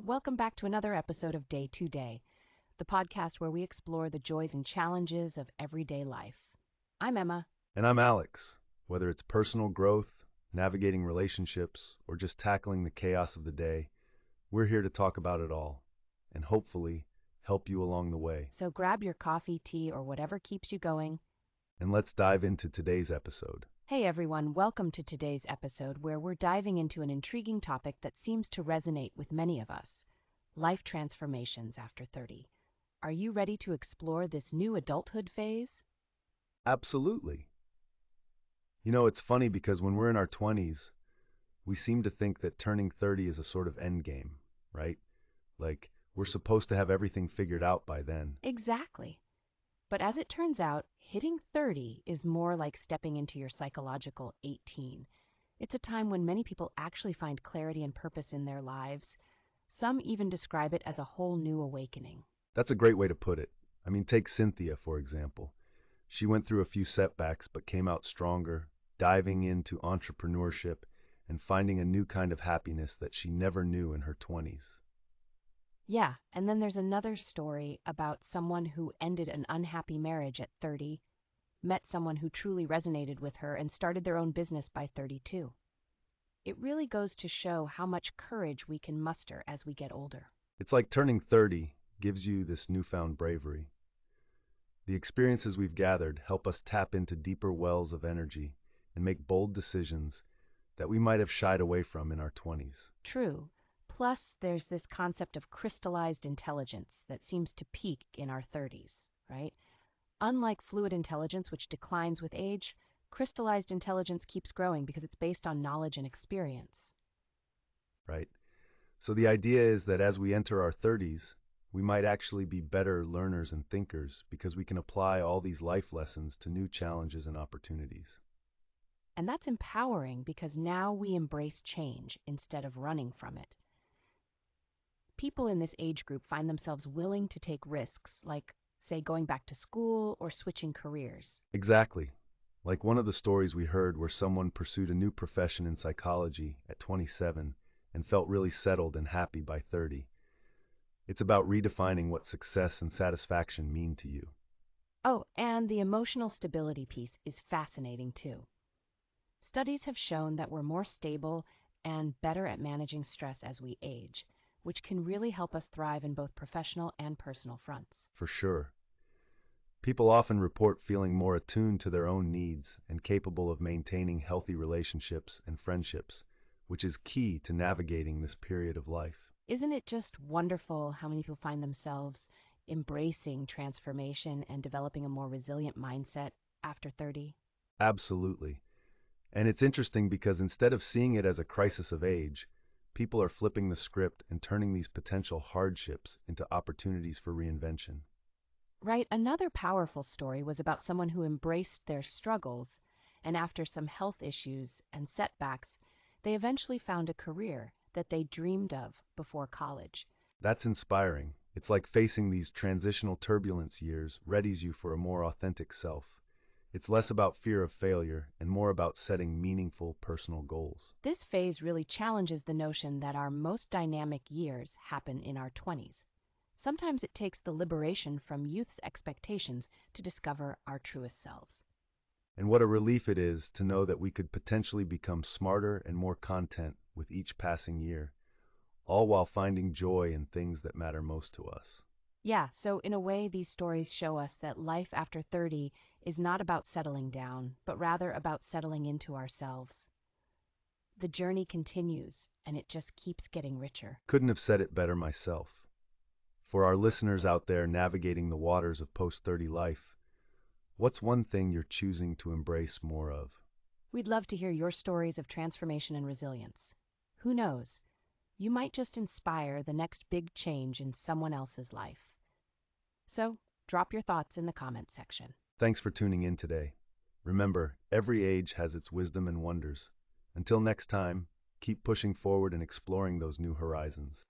welcome back to another episode of Day to Day, the podcast where we explore the joys and challenges of everyday life. I'm Emma. And I'm Alex. Whether it's personal growth, navigating relationships, or just tackling the chaos of the day, we're here to talk about it all and hopefully help you along the way. So grab your coffee, tea, or whatever keeps you going. And let's dive into today's episode. Hey everyone, welcome to today's episode where we're diving into an intriguing topic that seems to resonate with many of us: life transformations after 30. Are you ready to explore this new adulthood phase? Absolutely. You know, it's funny because when we're in our 20s, we seem to think that turning 30 is a sort of end game, right? Like, we're supposed to have everything figured out by then. Exactly. But as it turns out, hitting 30 is more like stepping into your psychological 18. It's a time when many people actually find clarity and purpose in their lives. Some even describe it as a whole new awakening. That's a great way to put it. I mean, take Cynthia, for example. She went through a few setbacks but came out stronger, diving into entrepreneurship and finding a new kind of happiness that she never knew in her 20s. Yeah, and then there's another story about someone who ended an unhappy marriage at 30, met someone who truly resonated with her, and started their own business by 32. It really goes to show how much courage we can muster as we get older. It's like turning 30 gives you this newfound bravery. The experiences we've gathered help us tap into deeper wells of energy and make bold decisions that we might have shied away from in our 20s. True. Plus, there's this concept of crystallized intelligence that seems to peak in our 30s, right? Unlike fluid intelligence, which declines with age, crystallized intelligence keeps growing because it's based on knowledge and experience. Right? So the idea is that as we enter our 30s, we might actually be better learners and thinkers because we can apply all these life lessons to new challenges and opportunities. And that's empowering because now we embrace change instead of running from it. People in this age group find themselves willing to take risks, like, say, going back to school or switching careers. Exactly. Like one of the stories we heard where someone pursued a new profession in psychology at 27 and felt really settled and happy by 30. It's about redefining what success and satisfaction mean to you. Oh, and the emotional stability piece is fascinating too. Studies have shown that we're more stable and better at managing stress as we age, which can really help us thrive in both professional and personal fronts. For sure. People often report feeling more attuned to their own needs and capable of maintaining healthy relationships and friendships, which is key to navigating this period of life. Isn't it just wonderful how many people find themselves embracing transformation and developing a more resilient mindset after 30? Absolutely. And it's interesting because instead of seeing it as a crisis of age, people are flipping the script and turning these potential hardships into opportunities for reinvention. Right, another powerful story was about someone who embraced their struggles, and after some health issues and setbacks, they eventually found a career that they dreamed of before college. That's inspiring. It's like facing these transitional turbulence years readies you for a more authentic self. It's less about fear of failure and more about setting meaningful personal goals. This phase really challenges the notion that our most dynamic years happen in our 20s. Sometimes it takes the liberation from youth's expectations to discover our truest selves. And what a relief it is to know that we could potentially become smarter and more content with each passing year, all while finding joy in things that matter most to us. Yeah, so in a way, these stories show us that life after 30 is not about settling down, but rather about settling into ourselves. The journey continues, and it just keeps getting richer. Couldn't have said it better myself. For our listeners out there navigating the waters of post-30 life, what's one thing you're choosing to embrace more of? We'd love to hear your stories of transformation and resilience. Who knows? You might just inspire the next big change in someone else's life. So, drop your thoughts in the comments section. Thanks for tuning in today. Remember, every age has its wisdom and wonders. Until next time, keep pushing forward and exploring those new horizons.